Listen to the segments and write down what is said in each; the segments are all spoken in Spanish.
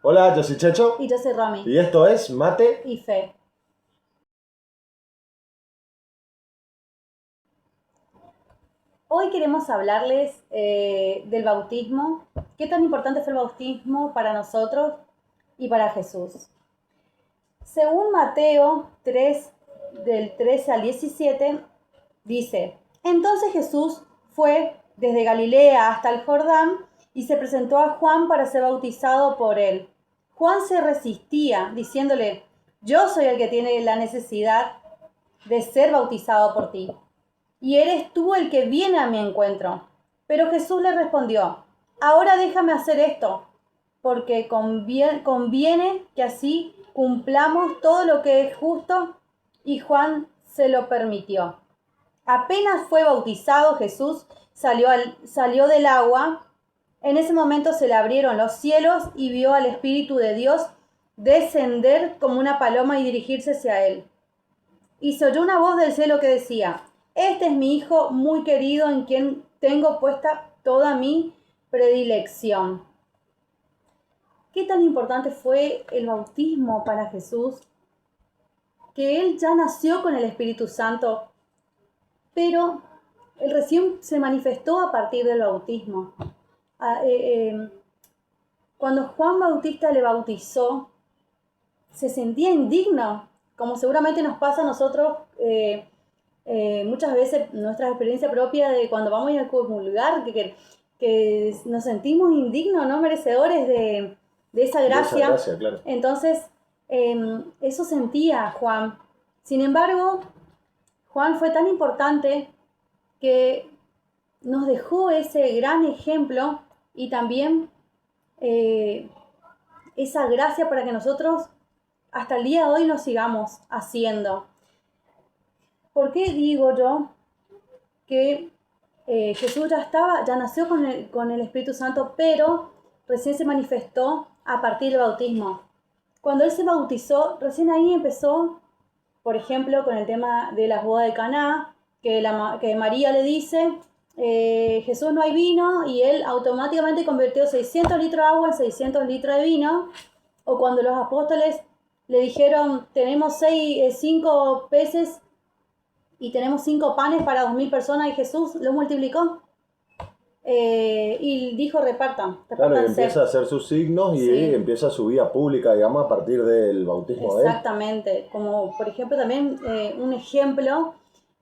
Hola, yo soy Checho. Y yo soy Romy. Y esto es Mate Y Fe. Hoy queremos hablarles del bautismo. ¿Qué tan importante fue el bautismo para nosotros y para Jesús? Según Mateo 3, del 13 al 17, dice: Entonces Jesús fue desde Galilea hasta el Jordán y se presentó a Juan para ser bautizado por él. Juan se resistía, diciéndole: Yo soy el que tiene la necesidad de ser bautizado por ti, y eres tú el que viene a mi encuentro. Pero Jesús le respondió: Ahora déjame hacer esto, porque conviene que así cumplamos todo lo que es justo. Y Juan se lo permitió. Apenas fue bautizado, Jesús salió del agua. En ese momento se le abrieron los cielos y vio al Espíritu de Dios descender como una paloma y dirigirse hacia él. Y se oyó una voz del cielo que decía: Este es mi Hijo muy querido, en quien tengo puesta toda mi predilección. ¿Qué tan importante fue el bautismo para Jesús? Que él ya nació con el Espíritu Santo, pero él recién se manifestó a partir del bautismo. Cuando Juan Bautista le bautizó, se sentía indigno, como seguramente nos pasa a nosotros muchas veces, nuestra experiencia propia de cuando vamos a comulgar, que nos sentimos indignos, no merecedores de esa gracia. De esa gracia, claro. Entonces, eso sentía Juan. Sin embargo, Juan fue tan importante que nos dejó ese gran ejemplo y también esa gracia para que nosotros hasta el día de hoy lo sigamos haciendo. ¿Por qué digo yo que Jesús ya nació con el Espíritu Santo, pero recién se manifestó a partir del bautismo? Cuando él se bautizó, recién ahí empezó, por ejemplo, con el tema de las bodas de Caná, que María le dice: Jesús, no hay vino, y él automáticamente convirtió 600 litros de agua en 600 litros de vino. O cuando los apóstoles le dijeron: tenemos 5 peces y tenemos 5 panes para 2.000 personas, y Jesús lo multiplicó. Y dijo: repartan. Claro, y empieza a hacer sus signos y sí, empieza su vida pública, digamos, a partir del bautismo de él. Exactamente. Como por ejemplo también un ejemplo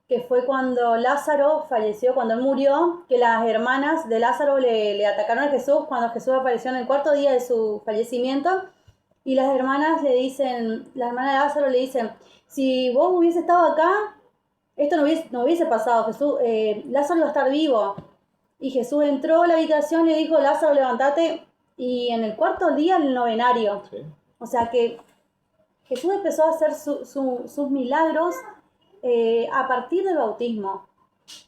que fue cuando Lázaro falleció, cuando él murió, que las hermanas de Lázaro le atacaron a Jesús cuando Jesús apareció en el 4º día de su fallecimiento. Y las hermanas de Lázaro le dicen: si vos hubiese estado acá, esto no hubiese pasado. Lázaro iba a estar vivo. Y Jesús entró a la habitación y le dijo: Lázaro, levántate. Y en el 4º día, el novenario. Sí. O sea que Jesús empezó a hacer sus milagros a partir del bautismo.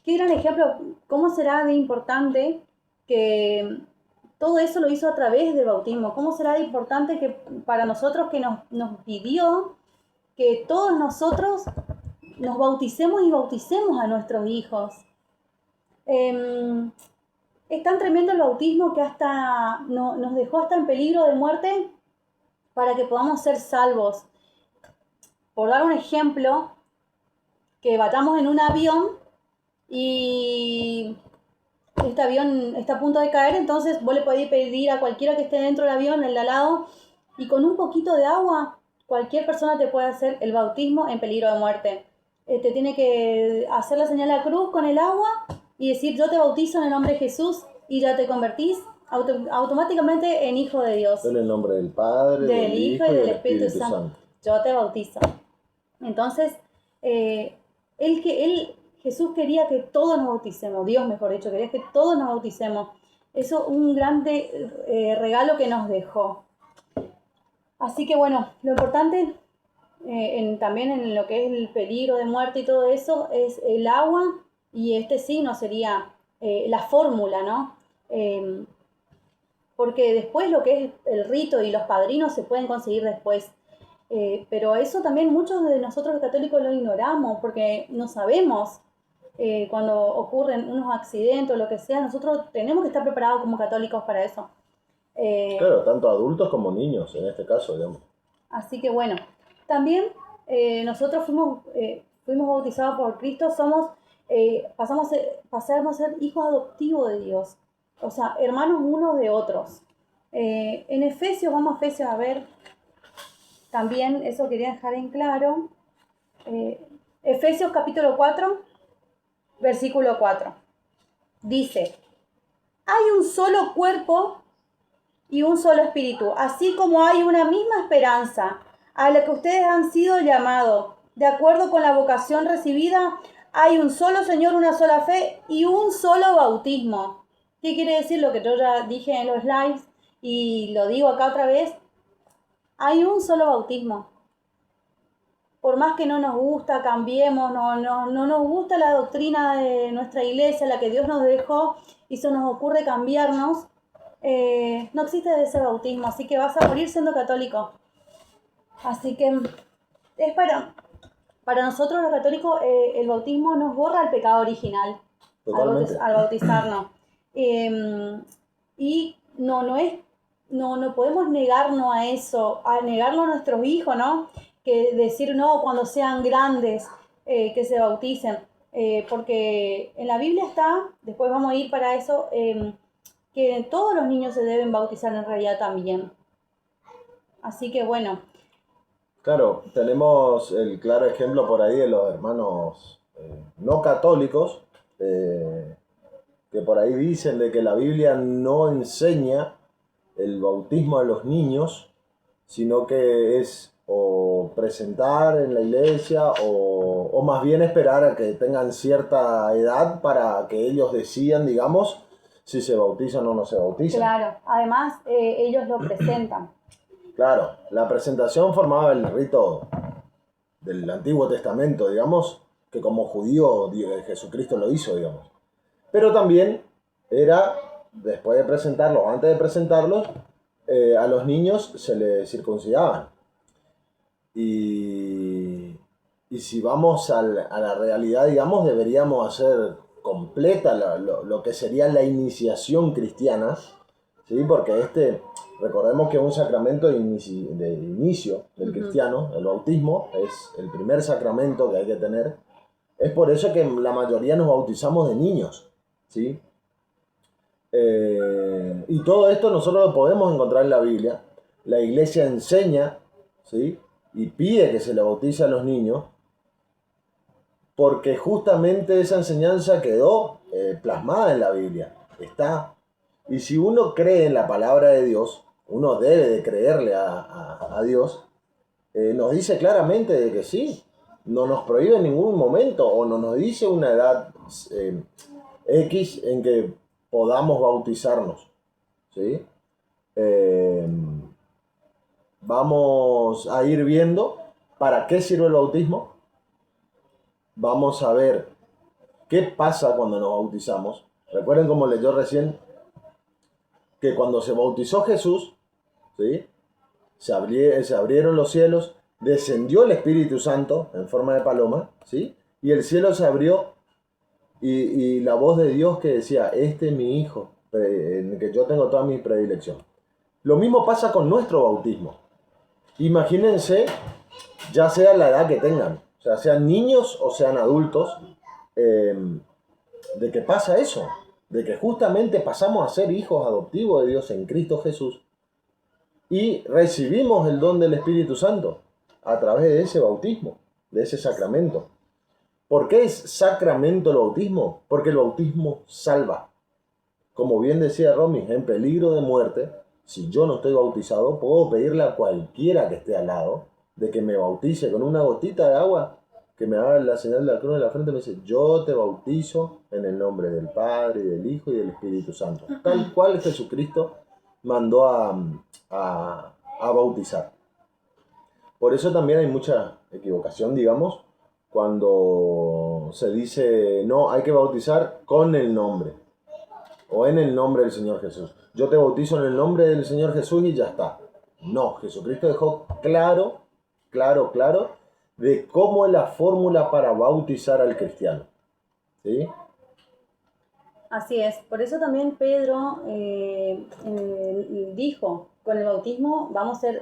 Qué gran ejemplo. ¿Cómo será de importante que todo eso lo hizo a través del bautismo? ¿Cómo será de importante que para nosotros, que nos pidió que todos nosotros nos bauticemos y bauticemos a nuestros hijos? Es tan tremendo el bautismo que hasta nos dejó hasta en peligro de muerte para que podamos ser salvos. Por dar un ejemplo, que vayamos en un avión y este avión está a punto de caer, entonces vos le podés pedir a cualquiera que esté dentro del avión, el de al lado, y con un poquito de agua, cualquier persona te puede hacer el bautismo en peligro de muerte. Te tiene que hacer la señal de la cruz con el agua y decir: yo te bautizo en el nombre de Jesús, y ya te convertís automáticamente en hijo de Dios. En el nombre del Padre, del Hijo y del Espíritu Santo. Yo te bautizo. Entonces, Jesús quería que todos nos bauticemos, Dios mejor dicho, quería que todos nos bauticemos. Eso es un grande regalo que nos dejó. Así que bueno, lo importante también en lo que es el peligro de muerte y todo eso es el agua, y este signo sería la fórmula, ¿no? Porque después lo que es el rito y los padrinos se pueden conseguir después. Pero eso también muchos de nosotros los católicos lo ignoramos, porque no sabemos cuando ocurren unos accidentes o lo que sea. Nosotros tenemos que estar preparados como católicos para eso. Claro, tanto adultos como niños en este caso, digamos. Así que bueno, también nosotros fuimos bautizados por Cristo, pasamos a ser hijos adoptivos de Dios, o sea, hermanos unos de otros. En Efesios, vamos a Efesios a ver, también eso quería dejar en claro. Efesios capítulo 4, versículo 4. Dice, hay un solo cuerpo y un solo espíritu, así como hay una misma esperanza a la que ustedes han sido llamados. De acuerdo con la vocación recibida, hay un solo Señor, una sola fe y un solo bautismo. ¿Qué quiere decir lo que yo ya dije en los slides y lo digo acá otra vez? Hay un solo bautismo. Por más que no nos gusta, cambiemos, no nos gusta la doctrina de nuestra iglesia, la que Dios nos dejó, y se nos ocurre cambiarnos, no existe ese bautismo, así que vas a morir siendo católico. Así que es para nosotros los católicos, el bautismo nos borra el pecado original al bautizarnos. Y no podemos negarnos a eso, a negarlo a nuestros hijos, ¿no? Que decir no cuando sean grandes, que se bauticen. Porque en la Biblia está, después vamos a ir para eso, que todos los niños se deben bautizar en realidad también. Así que bueno. Claro, tenemos el claro ejemplo por ahí de los hermanos no católicos, que por ahí dicen de que la Biblia no enseña el bautismo a los niños, sino que es o presentar en la iglesia o más bien esperar a que tengan cierta edad para que ellos decidan, digamos, si se bautizan o no se bautizan. Claro, además ellos lo presentan. Claro, la presentación formaba el rito del Antiguo Testamento, digamos, que como judío Jesucristo lo hizo, digamos. Pero también era, después de presentarlos, antes de presentarlos, a los niños se les circuncidaban. Y si vamos a la realidad, digamos, deberíamos hacer completa lo que sería la iniciación cristiana, ¿sí? Porque recordemos que es un sacramento de inicio del cristiano, el bautismo es el primer sacramento que hay que tener. Es por eso que la mayoría nos bautizamos de niños, ¿sí? Y todo esto nosotros lo podemos encontrar en la Biblia. La iglesia enseña, ¿sí? Y pide que se le bautice a los niños, porque justamente esa enseñanza quedó plasmada en la Biblia. Está. Y si uno cree en la palabra de Dios, uno debe de creerle a Dios, nos dice claramente de que sí, no nos prohíbe en ningún momento o no nos dice una edad X en que podamos bautizarnos, ¿sí? Vamos a ir viendo para qué sirve el bautismo. Vamos a ver qué pasa cuando nos bautizamos. Recuerden, como leyó recién, que cuando se bautizó Jesús, ¿sí? se abrieron los cielos, descendió el Espíritu Santo en forma de paloma, ¿sí? Y el cielo se abrió y la voz de Dios que decía, este es mi hijo, en el que yo tengo toda mi predilección. Lo mismo pasa con nuestro bautismo. Imagínense, ya sea la edad que tengan, o sea, sean niños o sean adultos, de que pasa eso, de que justamente pasamos a ser hijos adoptivos de Dios en Cristo Jesús y recibimos el don del Espíritu Santo a través de ese bautismo, de ese sacramento. ¿Por qué es sacramento el bautismo? Porque el bautismo salva. Como bien decía Romy, en peligro de muerte, si yo no estoy bautizado, puedo pedirle a cualquiera que esté al lado de que me bautice con una gotita de agua, que me haga la señal de la cruz en la frente y me dice, yo te bautizo en el nombre del Padre, y del Hijo y del Espíritu Santo. Tal cual Jesucristo mandó a bautizar. Por eso también hay mucha equivocación, digamos, cuando se dice, no, hay que bautizar con el nombre, o en el nombre del Señor Jesús. Yo te bautizo en el nombre del Señor Jesús y ya está. No, Jesucristo dejó claro, de cómo es la fórmula para bautizar al cristiano, ¿sí? Así es, por eso también Pedro dijo, con el bautismo vamos a ser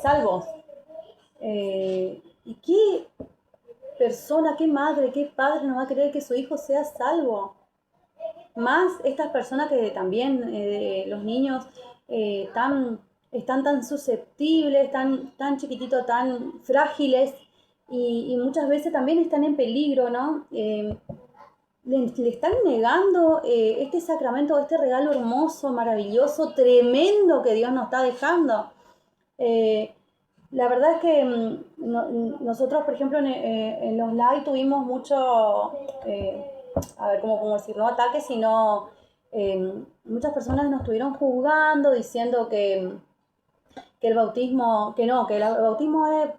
salvos. ¿Y qué persona, qué madre, qué padre no va a querer que su hijo sea salvo? Más estas personas que también, los niños, están tan susceptibles, tan chiquititos, tan frágiles y muchas veces también están en peligro, ¿no? Le están negando este sacramento, este regalo hermoso, maravilloso, tremendo que Dios nos está dejando. Eh, la verdad es que nosotros, por ejemplo, en los live tuvimos mucho, a ver, ¿cómo decir? No ataques, sino muchas personas nos estuvieron juzgando, diciendo que el bautismo, que no, que el bautismo es,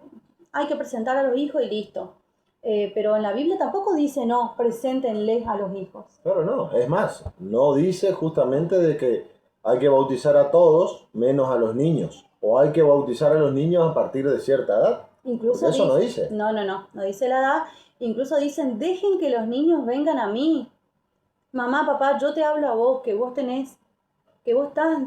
hay que presentar a los hijos y listo. Pero en la Biblia tampoco dice, no, preséntenles a los hijos. Claro, no. Es más, no dice justamente de que hay que bautizar a todos menos a los niños. O hay que bautizar a los niños a partir de cierta edad. Incluso Eso no dice. No dice la edad. Incluso dicen, dejen que los niños vengan a mí. Mamá, papá, yo te hablo a vos, que vos estás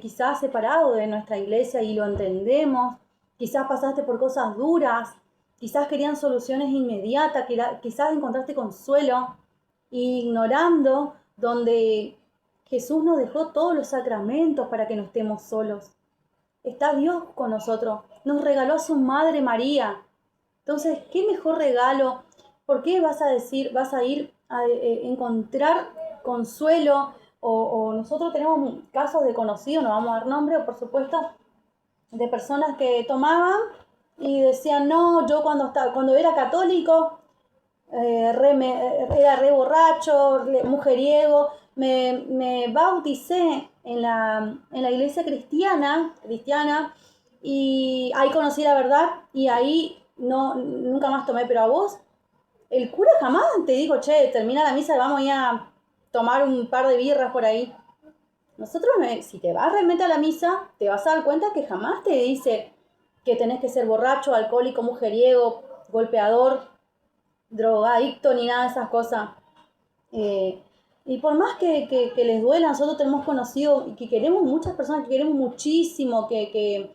quizás separado de nuestra iglesia y lo entendemos. Quizás pasaste por cosas duras, quizás querían soluciones inmediatas, quizás encontraste consuelo, ignorando donde Jesús nos dejó todos los sacramentos para que no estemos solos. Está Dios con nosotros, nos regaló a su Madre María. Entonces, ¿qué mejor regalo? ¿Por qué vas a ir a encontrar consuelo? O nosotros tenemos casos de conocidos, no vamos a dar nombre, por supuesto, de personas que tomaban y decían, no, yo cuando era católico, era re borracho, mujeriego, me bauticé en la iglesia cristiana, y ahí conocí la verdad y ahí nunca más tomé. Pero a vos, el cura jamás te dijo, che, termina la misa y vamos a ir a tomar un par de birras por ahí. Nosotros, si te vas realmente a la misa, te vas a dar cuenta que jamás te dice que tenés que ser borracho, alcohólico, mujeriego, golpeador, drogadicto, ni nada de esas cosas. Y por más que les duela, nosotros tenemos conocido y que queremos muchas personas, que queremos muchísimo, que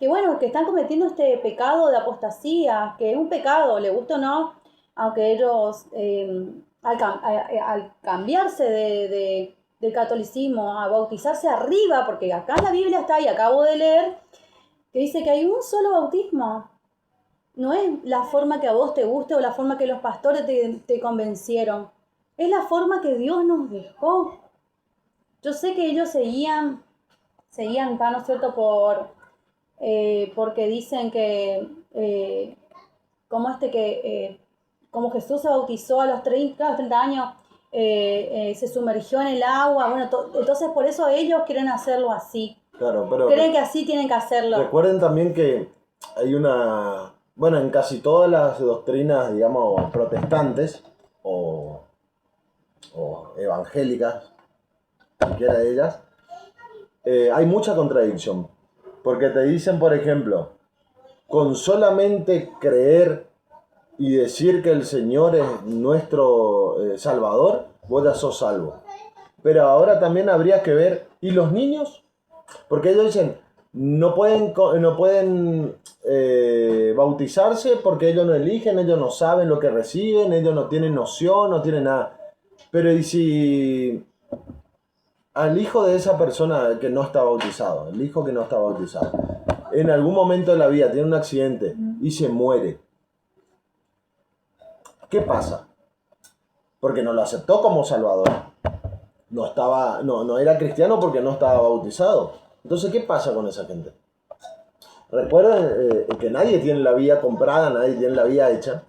bueno, que están cometiendo este pecado de apostasía, que es un pecado, le guste o no, aunque ellos al cambiarse del catolicismo a bautizarse arriba, porque acá en la Biblia está, y acabo de leer, que dice que hay un solo bautismo. No es la forma que a vos te guste o la forma que los pastores te convencieron. Es la forma que Dios nos dejó. Yo sé que ellos seguían ¿no es cierto?, porque dicen que como Jesús se bautizó a los 30 años, se sumergió en el agua. Bueno, entonces por eso ellos quieren hacerlo así. Claro, pero creen que así tienen que hacerlo. Recuerden también que hay bueno, en casi todas las doctrinas, digamos, protestantes o evangélicas, cualquiera de ellas, hay mucha contradicción. Porque te dicen, por ejemplo, con solamente creer y decir que el Señor es nuestro Salvador, vos ya sos salvo. Pero ahora también habría que ver, ¿y los niños? Porque ellos dicen, no pueden bautizarse porque ellos no eligen, ellos no saben lo que reciben, ellos no tienen noción, no tienen nada. Pero ¿y si al hijo de esa persona que no está bautizado, el hijo que no está bautizado, en algún momento de la vida tiene un accidente y se muere? ¿Qué pasa? Porque no lo aceptó como Salvador. No era cristiano porque no estaba bautizado. Entonces, ¿qué pasa con esa gente? Recuerden que nadie tiene la vida comprada, nadie tiene la vida hecha.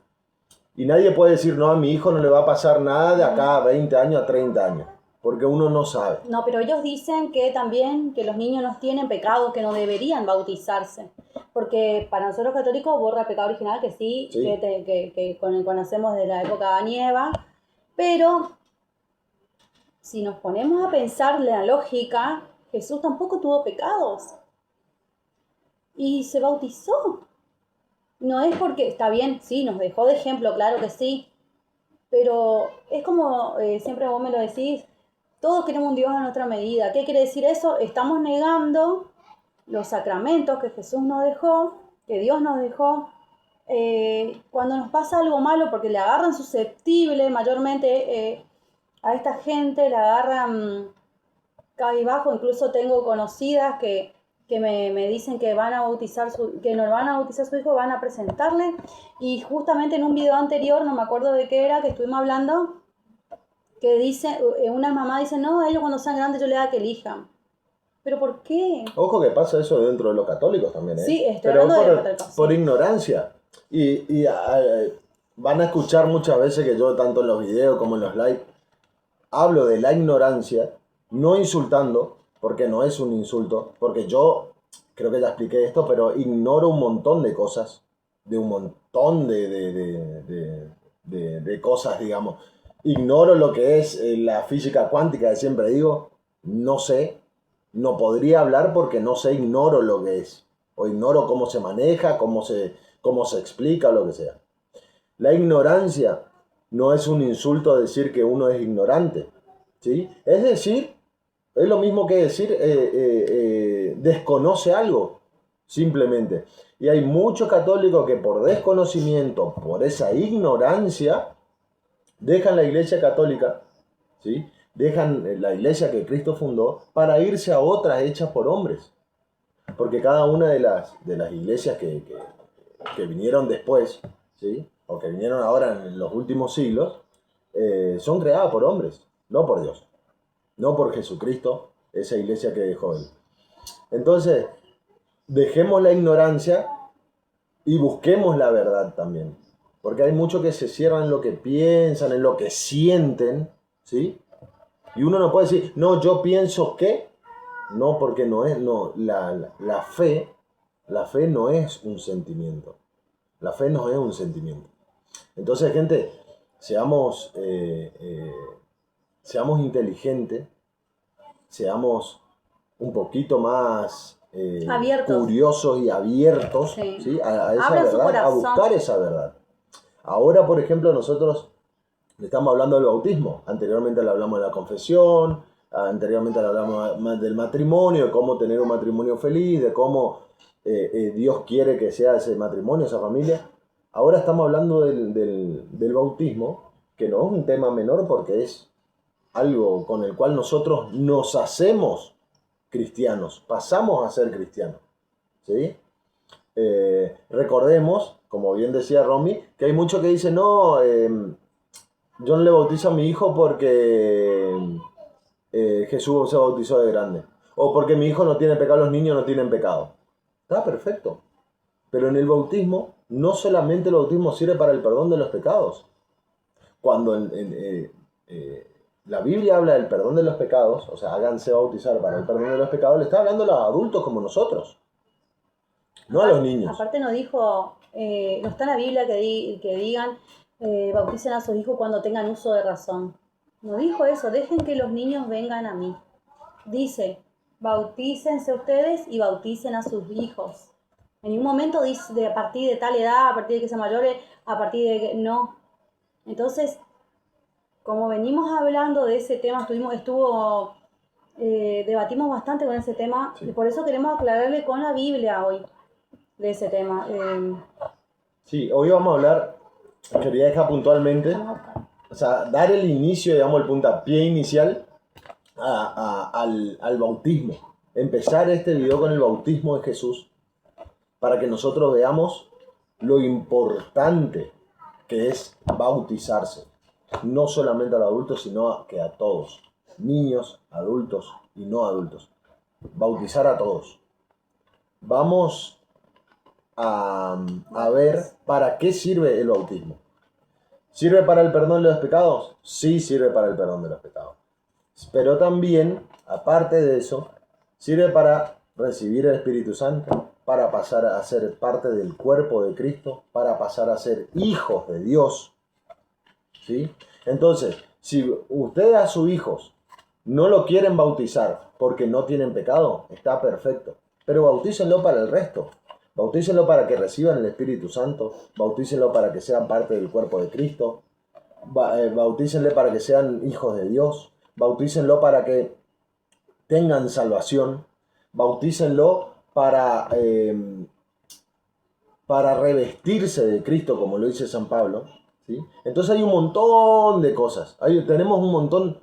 Y nadie puede decir, no, a mi hijo no le va a pasar nada de acá a 20 años, a 30 años. Porque uno no sabe. No, pero ellos dicen que también que los niños no tienen pecado, que no deberían bautizarse. Porque para nosotros católicos borra el pecado original, que sí. Que conocemos de la época de Nieva. Pero si nos ponemos a pensar la lógica, Jesús tampoco tuvo pecados. Y se bautizó. No es porque, está bien, sí, nos dejó de ejemplo, claro que sí. Pero es como siempre vos me lo decís, Todos queremos un Dios a nuestra medida. ¿Qué quiere decir eso? Estamos negando los sacramentos que Jesús nos dejó, que Dios nos dejó. Cuando nos pasa algo malo, porque le agarran susceptible mayormente a esta gente, le agarran cabizbajo. Incluso tengo conocidas que me dicen que van a bautizar que no van a bautizar a su hijo, van a presentarle. Y justamente en un video anterior, no me acuerdo de qué era, que estuvimos hablando, que dice, una mamá dice, no, a ellos cuando sean grandes yo les da que elijan. ¿Pero por qué? Ojo que pasa eso dentro de los católicos también, ¿eh? Sí, estoy pero hablando de los católicos. por ignorancia. Y van a escuchar muchas veces que yo, tanto en los videos como en los live, hablo de la ignorancia, no insultando, porque no es un insulto, porque yo creo que ya expliqué esto, pero ignoro un montón de cosas, de un montón de cosas, digamos. Ignoro lo que es la física cuántica, que siempre digo, no sé, no podría hablar porque no sé, ignoro lo que es, o ignoro cómo se maneja, cómo se explica o lo que sea. La ignorancia no es un insulto decir que uno es ignorante, ¿sí? Es decir, es lo mismo que decir desconoce algo, simplemente. Y hay muchos católicos que por desconocimiento, por esa ignorancia, dejan la iglesia católica, ¿sí? Dejan la iglesia que Cristo fundó para irse a otras hechas por hombres. Porque cada una de las iglesias que vinieron después, ¿sí? O que vinieron ahora en los últimos siglos, son creadas por hombres, no por Dios, no por Jesucristo, esa iglesia que dejó Él. Entonces, dejemos la ignorancia y busquemos la verdad también. Porque hay muchos que se cierran en lo que piensan, en lo que sienten, ¿sí? Y uno no puede decir, no, yo pienso que, no, porque no es, no, la fe no es un sentimiento. La fe no es un sentimiento. Entonces, gente, seamos inteligentes, seamos un poquito más curiosos y abiertos, sí. ¿Sí? a esa verdad, a buscar esa verdad. Ahora, por ejemplo, nosotros estamos hablando del bautismo. Anteriormente le hablamos de la confesión, anteriormente le hablamos del matrimonio, de cómo tener un matrimonio feliz, de cómo Dios quiere que sea ese matrimonio, esa familia. Ahora estamos hablando del bautismo, que no es un tema menor porque es algo con el cual nosotros nos hacemos cristianos, pasamos a ser cristianos, ¿sí? Recordemos, como bien decía Romy, que hay muchos que dicen, no, yo no le bautizo a mi hijo porque Jesús se bautizó de grande, o porque mi hijo no tiene pecado, los niños no tienen pecado. Está perfecto, pero en el bautismo, no solamente el bautismo sirve para el perdón de los pecados. Cuando la Biblia habla del perdón de los pecados, o sea, háganse bautizar para el perdón de los pecados, le está hablando a los adultos como nosotros, no a los niños. Aparte no dijo, no está en la Biblia que digan, bauticen a sus hijos cuando tengan uso de razón. No dijo eso, dejen que los niños vengan a mí. Dice, bautícense ustedes y bauticen a sus hijos. En ningún momento dice a partir de tal edad, a partir de que sean mayores, a partir de que... No. Entonces, como venimos hablando de ese tema, debatimos bastante con ese tema, sí. Y por eso queremos aclararle con la Biblia hoy de ese tema. Sí, hoy vamos a hablar, quería dejar puntualmente, o sea, dar el inicio, digamos, el puntapié inicial al bautismo. Empezar este video con el bautismo de Jesús, para que nosotros veamos lo importante que es bautizarse. No solamente a los adultos, sino que a todos. Niños, adultos y no adultos. Bautizar a todos. Vamos a ver para qué sirve el bautismo. ¿Sirve para el perdón de los pecados? Sí, sirve para el perdón de los pecados. Pero también, aparte de eso, sirve para recibir el Espíritu Santo, para pasar a ser parte del cuerpo de Cristo, para pasar a ser hijos de Dios, ¿sí? Entonces, si ustedes a sus hijos no lo quieren bautizar porque no tienen pecado, está perfecto, pero bautícenlo para el resto. Bautícenlo para que reciban el Espíritu Santo, bautícenlo para que sean parte del cuerpo de Cristo, bautícenle para que sean hijos de Dios, bautícenlo para que tengan salvación, bautícenlo para revestirse de Cristo, como lo dice San Pablo, ¿sí? Entonces hay un montón de cosas, tenemos un montón,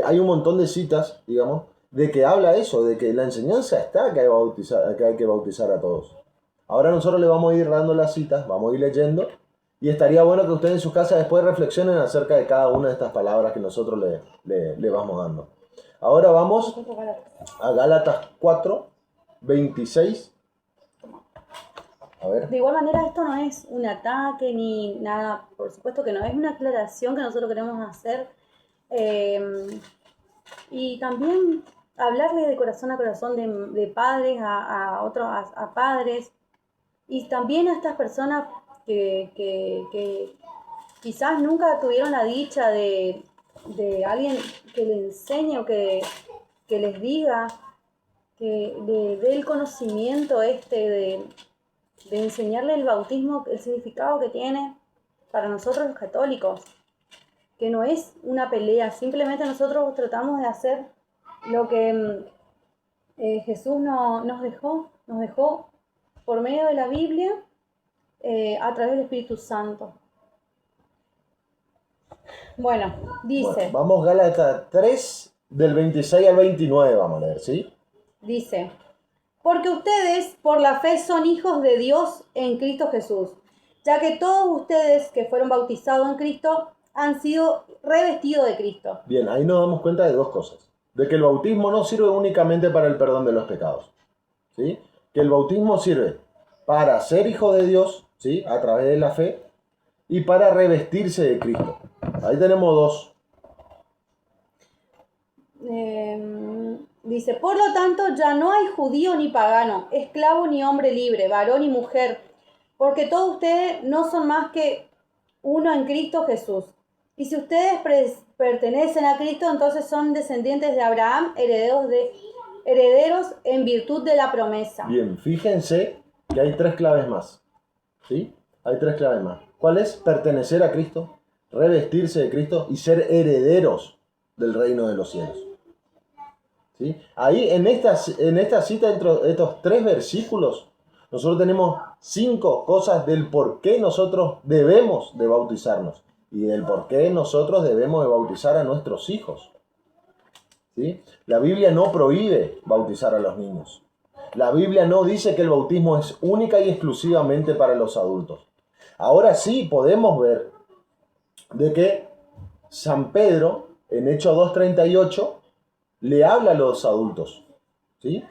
hay un montón de citas, digamos, de que habla eso, de que la enseñanza está que hay que bautizar a todos. Ahora nosotros le vamos a ir dando las citas, vamos a ir leyendo, y estaría bueno que ustedes en sus casas después reflexionen acerca de cada una de estas palabras que nosotros le vamos dando. Ahora vamos a Gálatas 4, 26. A ver. De igual manera, esto no es un ataque ni nada, por supuesto que no, es una aclaración que nosotros queremos hacer. Y también hablarle de corazón a corazón de padres a otros, a padres, y también a estas personas que quizás nunca tuvieron la dicha de alguien que les enseñe o que les diga, que le dé el conocimiento de enseñarle el bautismo, el significado que tiene para nosotros los católicos, que no es una pelea, simplemente nosotros tratamos de hacer lo que Jesús nos dejó por medio de la Biblia, a través del Espíritu Santo. Bueno, dice... Bueno, vamos Gálatas 3, del 26 al 29, vamos a leer, ¿sí? Dice: porque ustedes por la fe son hijos de Dios en Cristo Jesús, ya que todos ustedes que fueron bautizados en Cristo han sido revestidos de Cristo. Bien, ahí nos damos cuenta de dos cosas. De que el bautismo no sirve únicamente para el perdón de los pecados, ¿sí? Que el bautismo sirve para ser hijo de Dios, ¿sí? A través de la fe, y para revestirse de Cristo. Ahí tenemos dos. Dice: por lo tanto, ya no hay judío ni pagano, esclavo ni hombre libre, varón y mujer, porque todos ustedes no son más que uno en Cristo Jesús. Y si ustedes pertenecen a Cristo, entonces son descendientes de Abraham, herederos en virtud de la promesa. Bien, fíjense que hay tres claves más, ¿sí? Hay tres claves más. ¿Cuál es? Pertenecer a Cristo, revestirse de Cristo y ser herederos del reino de los cielos. ¿Sí? Ahí en esta cita, dentro de estos tres versículos, nosotros tenemos 5 cosas del por qué nosotros debemos de bautizarnos y del por qué nosotros debemos de bautizar a nuestros hijos. ¿Sí? La Biblia no prohíbe bautizar a los niños. La Biblia no dice que el bautismo es única y exclusivamente para los adultos. Ahora sí podemos ver de que San Pedro, en Hechos 2:38, le habla a los adultos, ¿sí?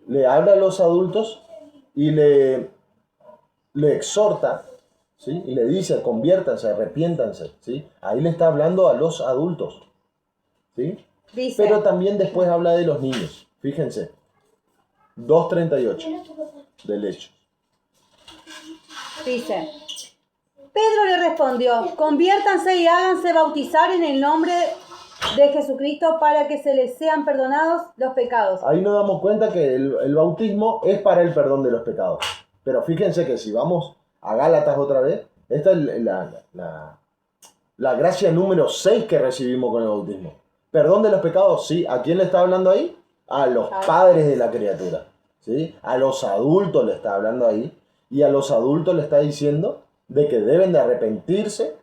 Le habla a los adultos y le exhorta, ¿sí? Y le dice: conviértanse, arrepiéntanse, ¿sí? Ahí le está hablando a los adultos, ¿sí? Dice, pero también después habla de los niños. Fíjense, 2:38 del Hecho. Dice: Pedro le respondió: conviértanse y háganse bautizar en el nombre de Jesucristo para que se les sean perdonados los pecados. Ahí nos damos cuenta que el bautismo es para el perdón de los pecados. Pero fíjense que si vamos a Gálatas otra vez, esta es la gracia número 6 que recibimos con el bautismo. Perdón de los pecados, sí. ¿A quién le está hablando ahí? A los padres de la criatura, ¿sí? A los adultos le está hablando ahí. Y a los adultos le está diciendo de que deben de arrepentirse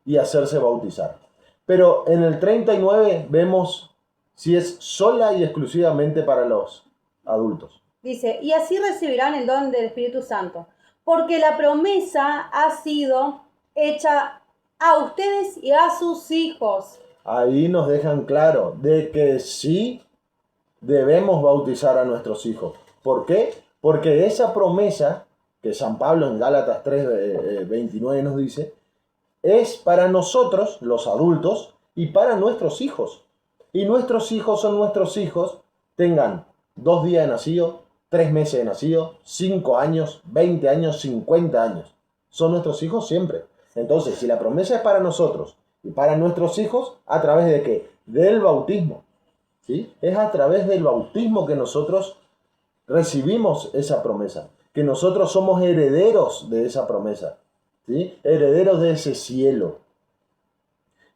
y hacerse bautizar. Pero en el 39 vemos si es sola y exclusivamente para los adultos. Dice: y así recibirán el don del Espíritu Santo, porque la promesa ha sido hecha a ustedes y a sus hijos. Ahí nos dejan claro de que sí debemos bautizar a nuestros hijos. ¿Por qué? Porque esa promesa que San Pablo en Gálatas 3:29 nos dice, es para nosotros, los adultos, y para nuestros hijos. Y nuestros hijos son nuestros hijos, tengan 2 días de nacido, 3 meses de nacido, 5 años, 20 años, 50 años. Son nuestros hijos siempre. Entonces, si la promesa es para nosotros y para nuestros hijos, ¿a través de qué? Del bautismo, ¿sí? Es a través del bautismo que nosotros recibimos esa promesa, que nosotros somos herederos de esa promesa, ¿sí? Herederos de ese cielo.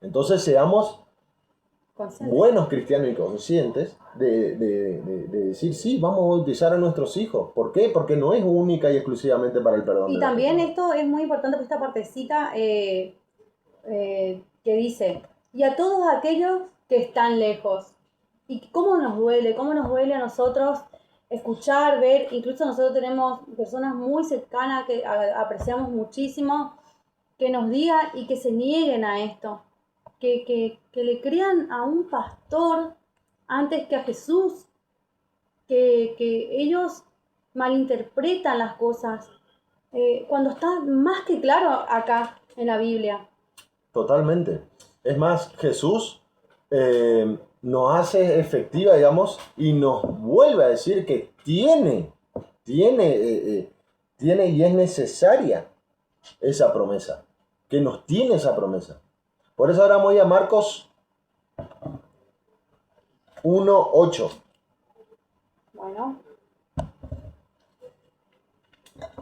Entonces seamos Consciente. buenos cristianos y conscientes de decir, sí, vamos a bautizar a nuestros hijos. ¿Por qué? Porque no es única y exclusivamente para el perdón Y de los también pecados. esto es muy importante por esta partecita que dice, y a todos aquellos que están lejos. Y cómo nos duele a nosotros escuchar, ver, incluso nosotros tenemos personas muy cercanas que apreciamos muchísimo, que nos digan y que se nieguen a esto, que le crean a un pastor antes que a Jesús, que ellos malinterpretan las cosas, cuando está más que claro acá en la Biblia. Totalmente. Es más, Jesús nos hace efectiva, digamos, y nos vuelve a decir que tiene y es necesaria esa promesa, que nos tiene esa promesa. Por eso ahora voy a Marcos 1:8. Bueno,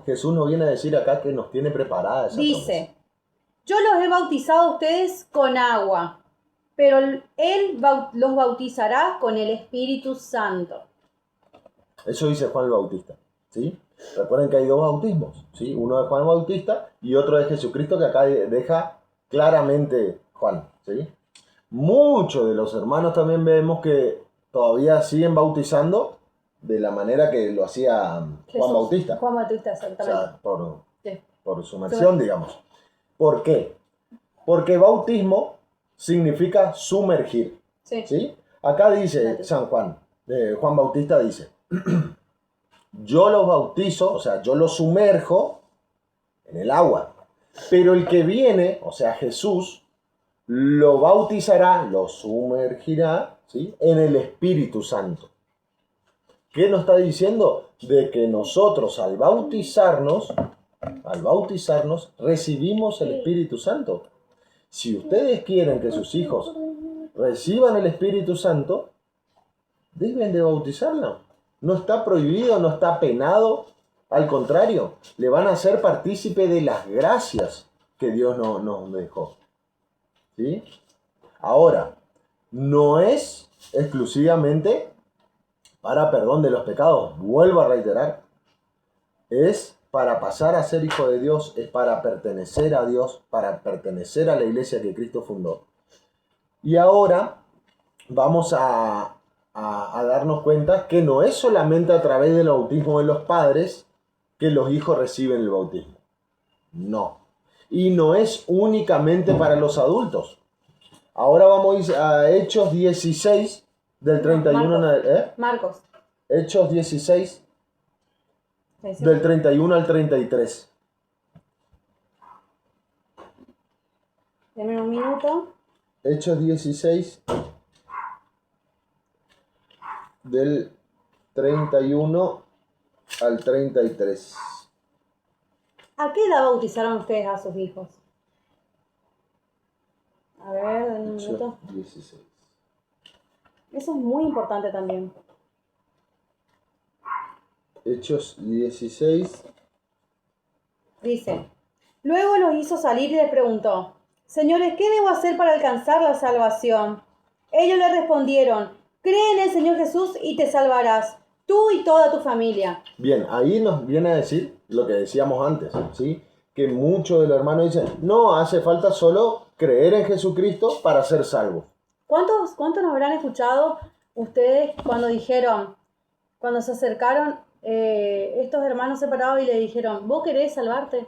Jesús nos viene a decir acá que nos tiene preparada esa promesa. dice, yo los he bautizado a ustedes con agua, pero Él los bautizará con el Espíritu Santo. Eso dice Juan el Bautista, ¿sí? Recuerden que hay dos bautismos, ¿sí? Uno de Juan el Bautista y otro de Jesucristo, que acá deja claramente Juan, ¿sí? Muchos de los hermanos también vemos que todavía siguen bautizando de la manera que lo hacía Juan Bautista. Juan Bautista, O exactamente. sea, Sí. por sumersión, digamos. ¿Por qué? Porque bautismo significa sumergir, Sí. ¿sí? Acá dice San Juan, Juan Bautista dice, yo los bautizo, o sea, yo los sumerjo en el agua, pero el que viene, o sea, Jesús, lo bautizará, lo sumergirá, ¿sí? En el Espíritu Santo. ¿Qué nos está diciendo? De que nosotros al bautizarnos, recibimos el Espíritu Santo. Si ustedes quieren que sus hijos reciban el Espíritu Santo, deben de bautizarlo. No está prohibido, no está penado. Al contrario, le van a ser partícipe de las gracias que Dios nos dejó. ¿Sí? Ahora, no es exclusivamente para perdón de los pecados. Vuelvo a reiterar. Es para pasar a ser hijo de Dios, es para pertenecer a Dios, para pertenecer a la iglesia que Cristo fundó. Y ahora vamos a darnos cuenta que no es solamente a través del bautismo de los padres que los hijos reciben el bautismo. No. Y no es únicamente para los adultos. Ahora vamos a Hechos 16, del 31 Marcos. Hechos 16, del 31 al 33. Deme un minuto. Hechos 16, del 31 al 33. ¿A qué edad bautizaron ustedes a sus hijos? A ver, dame un minuto. 16. Eso es muy importante también. Hechos 16. Dice, luego los hizo salir y les preguntó, señores, ¿qué debo hacer para alcanzar la salvación? Ellos le respondieron, cree en el Señor Jesús y te salvarás, tú y toda tu familia. Bien, ahí nos viene a decir lo que decíamos antes, ¿sí? Que muchos de los hermanos dicen, no, hace falta solo creer en Jesucristo para ser salvos. ¿Cuántos nos habrán escuchado ustedes cuando dijeron, cuando se acercaron estos hermanos separados y le dijeron, ¿vos querés salvarte?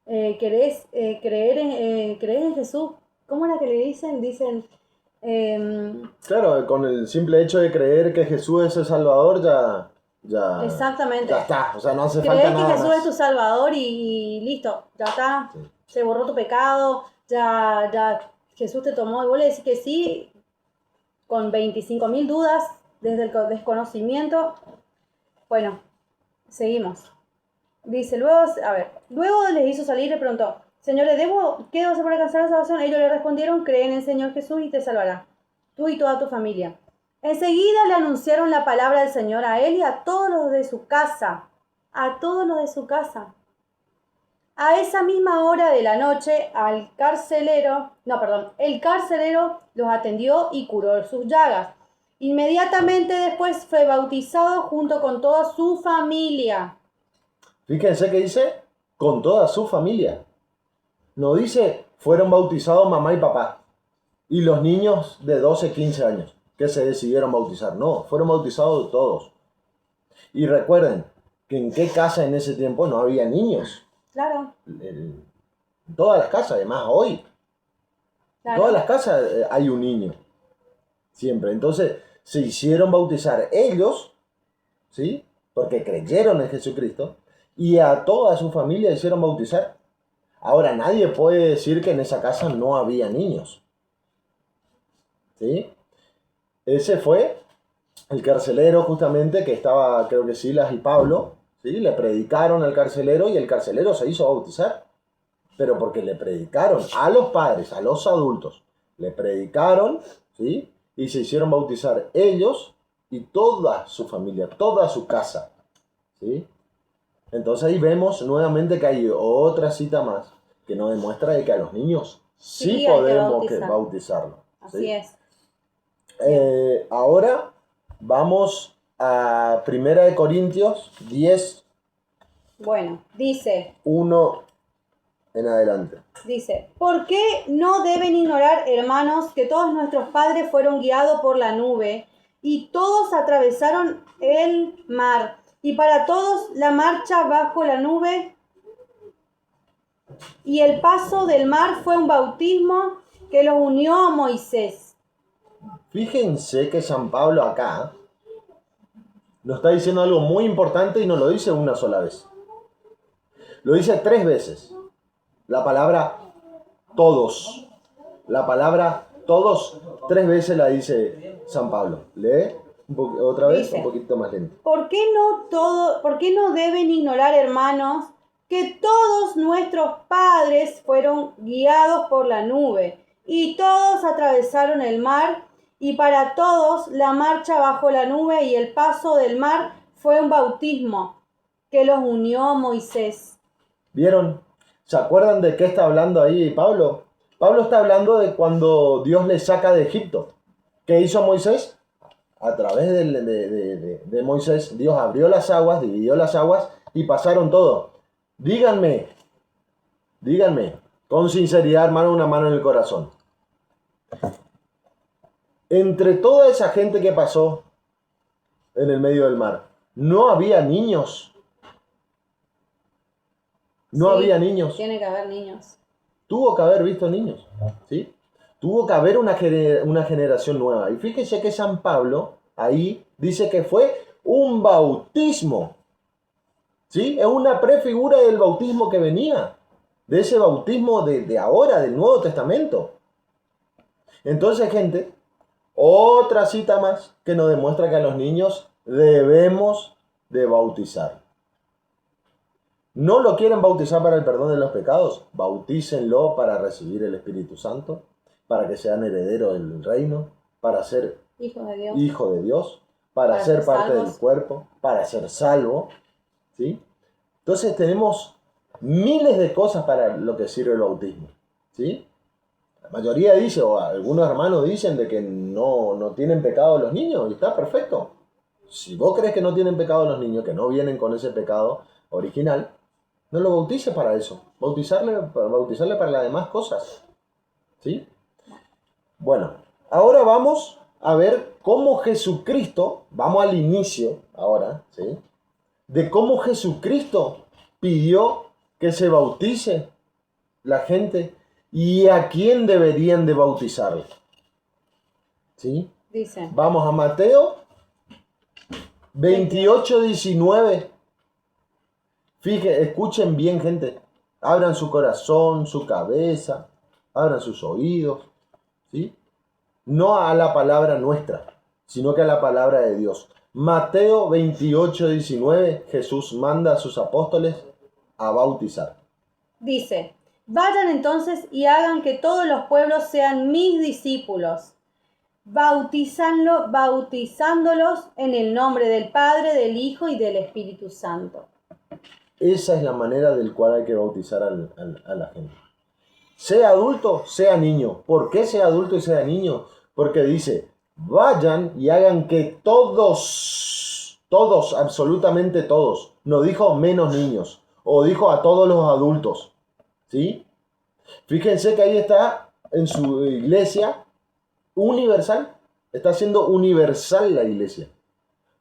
¿Querés creer en Jesús? ¿Cómo era que le dicen? Dicen... claro, con el simple hecho de creer que Jesús es el Salvador ya exactamente. Ya está, o sea, no hace Creer falta que nada Jesús más. es tu Salvador y listo, ya está, Sí. se borró tu pecado, ya Jesús te tomó y vos le decís que sí, con 25.000 dudas, desde el desconocimiento. Bueno, seguimos. Dice, luego les hizo salir y le preguntó, señores, ¿qué debo hacer para alcanzar la salvación? Ellos le respondieron, cree en el Señor Jesús y te salvará, tú y toda tu familia. Enseguida le anunciaron la palabra del Señor a él y a todos los de su casa. A todos los de su casa. A esa misma hora de la noche, el carcelero los atendió y curó sus llagas. Inmediatamente después fue bautizado junto con toda su familia. Fíjense que dice, con toda su familia. No dice, fueron bautizados mamá y papá. Y los niños de 12, 15 años que se decidieron bautizar. No, fueron bautizados todos. Y recuerden que en qué casa en ese tiempo no había niños. Claro. En todas las casas, además hoy. En todas las casas hay un niño. Siempre. Entonces se hicieron bautizar ellos, ¿sí? Porque creyeron en Jesucristo. Y a toda su familia hicieron bautizar. Ahora nadie puede decir que en esa casa no había niños. ¿Sí? Ese fue el carcelero justamente que estaba, creo que Silas y Pablo, ¿sí? Le predicaron al carcelero y el carcelero se hizo bautizar. Pero porque le predicaron a los padres, a los adultos, le predicaron, ¿sí? Y se hicieron bautizar ellos y toda su familia, toda su casa, ¿sí? Entonces ahí vemos nuevamente que hay otra cita más que nos demuestra de que a los niños sí podemos bautizarlos. Así es. Ahora vamos a 1 Corintios 10. Bueno, dice 1 en adelante. Dice, ¿por qué no deben ignorar, hermanos, que todos nuestros padres fueron guiados por la nube y todos atravesaron el mar? Y para todos la marcha bajo la nube y el paso del mar fue un bautismo que los unió a Moisés. Fíjense que San Pablo acá nos está diciendo algo muy importante y no lo dice una sola vez. Lo dice 3 veces. La palabra todos. La palabra todos 3 veces la dice San Pablo. Lee otra vez, dice, un poquito más lento. ¿Por qué no deben ignorar, hermanos, que todos nuestros padres fueron guiados por la nube y todos atravesaron el mar y para todos la marcha bajo la nube y el paso del mar fue un bautismo que los unió a Moisés? ¿Vieron? ¿Se acuerdan de qué está hablando ahí Pablo? Pablo está hablando de cuando Dios le saca de Egipto. ¿Qué hizo Moisés? A través de Moisés, Dios abrió las aguas, dividió las aguas y pasaron todo. Díganme, con sinceridad, hermano, una mano en el corazón. Entre toda esa gente que pasó en el medio del mar, ¿no había niños? No había niños. Tiene que haber niños. Tuvo que haber visto niños, ¿sí? Tuvo que haber una generación nueva. Y fíjense que San Pablo ahí dice que fue un bautismo, ¿sí? Es una prefigura del bautismo que venía, de ese bautismo de ahora, del Nuevo Testamento. Entonces, gente, otra cita más que nos demuestra que a los niños debemos de bautizar. ¿No lo quieren bautizar para el perdón de los pecados? Bautícenlo para recibir el Espíritu Santo, para que sean herederos del reino, para ser hijo de Dios, para ser parte del cuerpo, para ser salvo, ¿sí? Entonces tenemos miles de cosas para lo que sirve el bautismo, ¿sí? La mayoría dice, o algunos hermanos dicen de que no tienen pecado los niños, y está perfecto. Si vos crees que no tienen pecado los niños, que no vienen con ese pecado original, no lo bautice para eso. Bautizarle para las demás cosas. ¿Sí? Bueno, ahora vamos a ver cómo Jesucristo, vamos al inicio ahora, ¿sí? De cómo Jesucristo pidió que se bautice la gente y a quién deberían de bautizarle. ¿Sí? Dice. Vamos a Mateo 28:19. Fíjense, escuchen bien, gente. Abran su corazón, su cabeza, abran sus oídos, ¿sí? No a la palabra nuestra, sino que a la palabra de Dios. Mateo 28:19, Jesús manda a sus apóstoles a bautizar. Dice, vayan entonces y hagan que todos los pueblos sean mis discípulos, bautizándolos en el nombre del Padre, del Hijo y del Espíritu Santo. Esa es la manera del cual hay que bautizar a la gente. Sea adulto, sea niño. ¿Por qué sea adulto y sea niño? Porque dice, vayan y hagan que todos, absolutamente todos, no dijo menos niños, o dijo a todos los adultos, ¿sí? Fíjense que ahí está en su iglesia universal, está siendo universal la iglesia,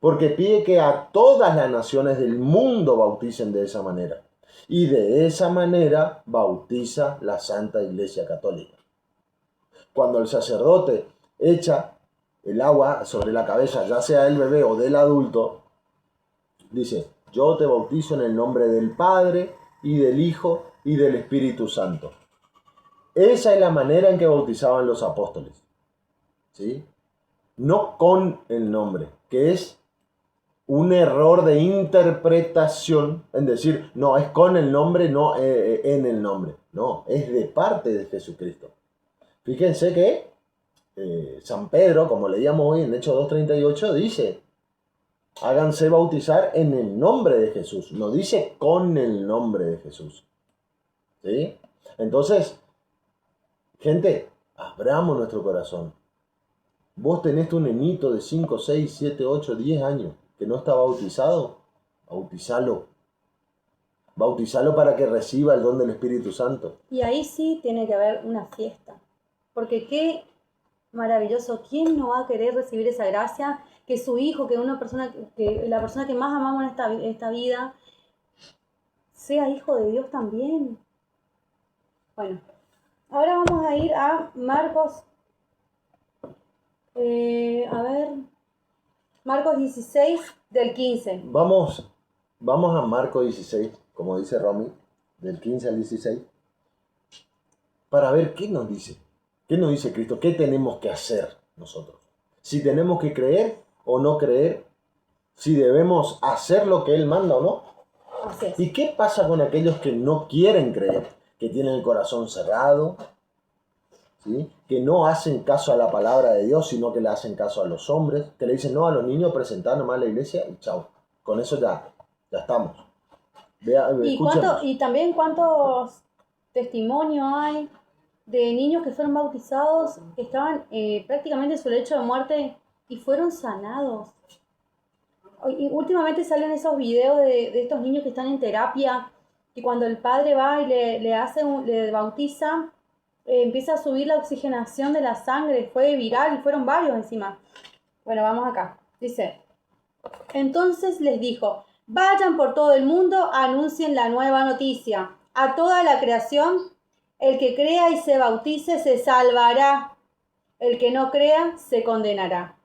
porque pide que a todas las naciones del mundo bauticen de esa manera. Y de esa manera bautiza la Santa Iglesia Católica. Cuando el sacerdote echa el agua sobre la cabeza, ya sea del bebé o del adulto, dice, yo te bautizo en el nombre del Padre y del Hijo y del Espíritu Santo. Esa es la manera en que bautizaban los apóstoles, ¿sí? No con el nombre, que es un error de interpretación en decir, no, es con el nombre, no en el nombre. No, es de parte de Jesucristo. Fíjense que San Pedro, como leíamos hoy en Hechos 2:38, dice, háganse bautizar en el nombre de Jesús. No dice con el nombre de Jesús. ¿Sí? Entonces, gente, abramos nuestro corazón. Vos tenés tu nenito de 5, 6, 7, 8, 10 años que no está bautizado, bautizalo. Bautizalo para que reciba el don del Espíritu Santo. Y ahí sí tiene que haber una fiesta. Porque qué maravilloso. ¿Quién no va a querer recibir esa gracia? Que su hijo, que una persona, que la persona que más amamos en esta vida, sea hijo de Dios también. Bueno, ahora vamos a ir a Marcos. Marcos 16 del 15. Vamos a Marcos 16, como dice Romy, del 15 al 16, para ver qué nos dice. ¿Qué nos dice Cristo? ¿Qué tenemos que hacer nosotros? Si tenemos que creer o no creer, si debemos hacer lo que Él manda o no. Así es. ¿Y qué pasa con aquellos que no quieren creer? Que tienen el corazón cerrado, ¿sí? Que no hacen caso a la palabra de Dios, sino que le hacen caso a los hombres, que le dicen no a los niños, presentar nomás a la iglesia y chao. Con eso ya estamos. Y también cuántos testimonios hay de niños que fueron bautizados, que estaban prácticamente en su lecho de muerte y fueron sanados. Y últimamente salen esos videos de estos niños que están en terapia, y cuando el padre va y le bautiza, empieza a subir la oxigenación de la sangre, fue viral y fueron varios encima. Bueno, vamos acá. Dice, entonces les dijo, vayan por todo el mundo, anuncien la nueva noticia a toda la creación. El que crea y se bautice se salvará. El que no crea se condenará.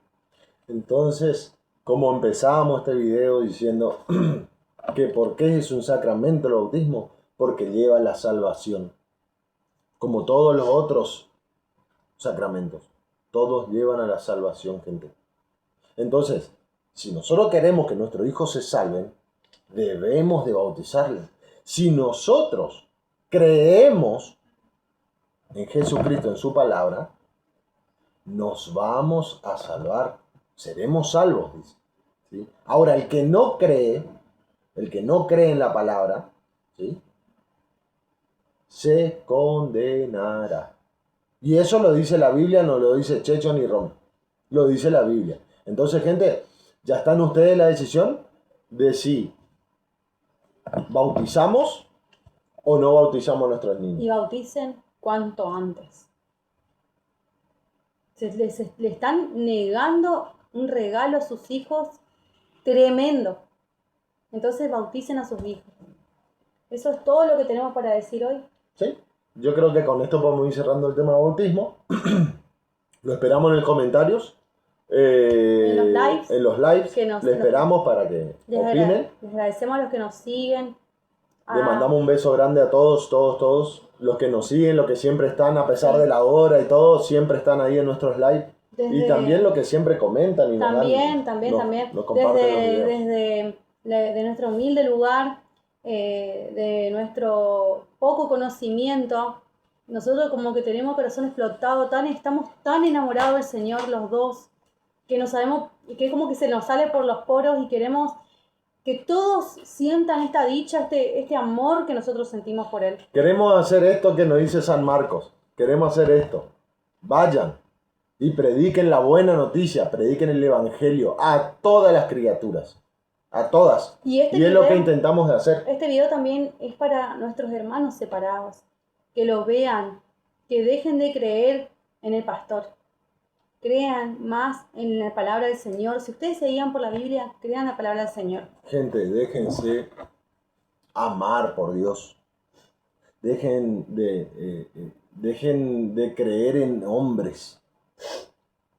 Entonces, como empezamos este video diciendo que por qué es un sacramento el bautismo, porque lleva la salvación. Como todos los otros sacramentos, todos llevan a la salvación, gente. Entonces, si nosotros queremos que nuestros hijos se salven, debemos de bautizarles. Si nosotros creemos en Jesucristo, en su palabra, nos vamos a salvar. Seremos salvos, dice. ¿Sí? Ahora, el que no cree en la palabra, ¿sí? Se condenará. Y eso lo dice la Biblia, no lo dice Checho ni Rom. Lo dice la Biblia. Entonces, gente, ya están ustedes en la decisión de si bautizamos o no bautizamos a nuestros niños. Y bauticen cuanto antes. Le están negando un regalo a sus hijos tremendo. Entonces bauticen a sus hijos. Eso es todo lo que tenemos para decir hoy. Sí, yo creo que con esto podemos ir cerrando el tema de bautismo. Lo esperamos en los comentarios. En los lives. Le esperamos para que opinen. Les agradecemos a los que nos siguen. Le mandamos un beso grande a todos. Los que nos siguen, los que siempre están, a pesar de la hora y todo, siempre están ahí en nuestros lives. Y también los que siempre comentan y también. Nos comparten desde nuestro humilde lugar, de nuestro poco conocimiento, nosotros como que tenemos corazón explotado, estamos tan enamorados del Señor los dos, que no sabemos, que como que se nos sale por los poros y queremos que todos sientan esta dicha, este amor que nosotros sentimos por Él. Queremos hacer esto que nos dice San Marcos. Queremos hacer esto. Vayan y prediquen la buena noticia, prediquen el Evangelio a todas las criaturas. A todas. Y es lo que intentamos de hacer. Este video también es para nuestros hermanos separados. Que los vean, que dejen de creer en el pastor. Crean más en la palabra del Señor. Si ustedes se guían por la Biblia, crean la palabra del Señor. Gente, déjense amar por Dios. Dejen de creer en hombres.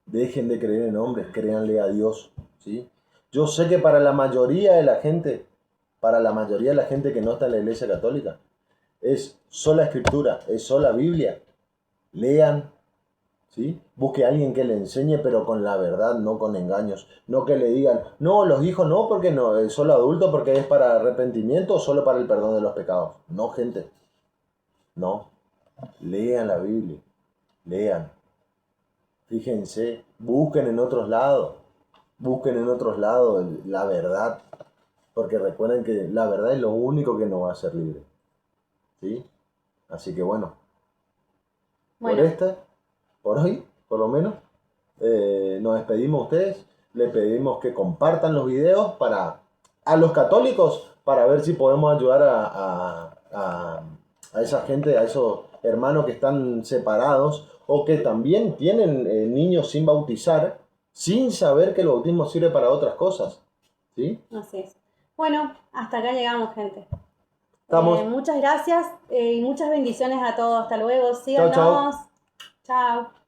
Dejen de creer en hombres, créanle a Dios, ¿sí? Yo sé que para la mayoría de la gente que no está en la Iglesia Católica, es sola Escritura, es sola Biblia. Lean, ¿sí? Busque a alguien que le enseñe, pero con la verdad, no con engaños. No que le digan, no, los hijos no, porque no, es solo adulto, porque es para arrepentimiento o solo para el perdón de los pecados. No, gente. No. Lean la Biblia. Lean. Fíjense, busquen en otros lados la verdad, porque recuerden que la verdad es lo único que nos va a hacer libres, ¿sí? Así que bueno. Por hoy, por lo menos, nos despedimos a ustedes, le pedimos que compartan los videos a los católicos, para ver si podemos ayudar a esa gente, a esos hermanos que están separados, o que también tienen niños sin bautizar, sin saber que el bautismo sirve para otras cosas, ¿sí? Así es. Bueno, hasta acá llegamos, gente. Estamos. Muchas gracias y muchas bendiciones a todos. Hasta luego. Síganos. Chao, chao. Chao.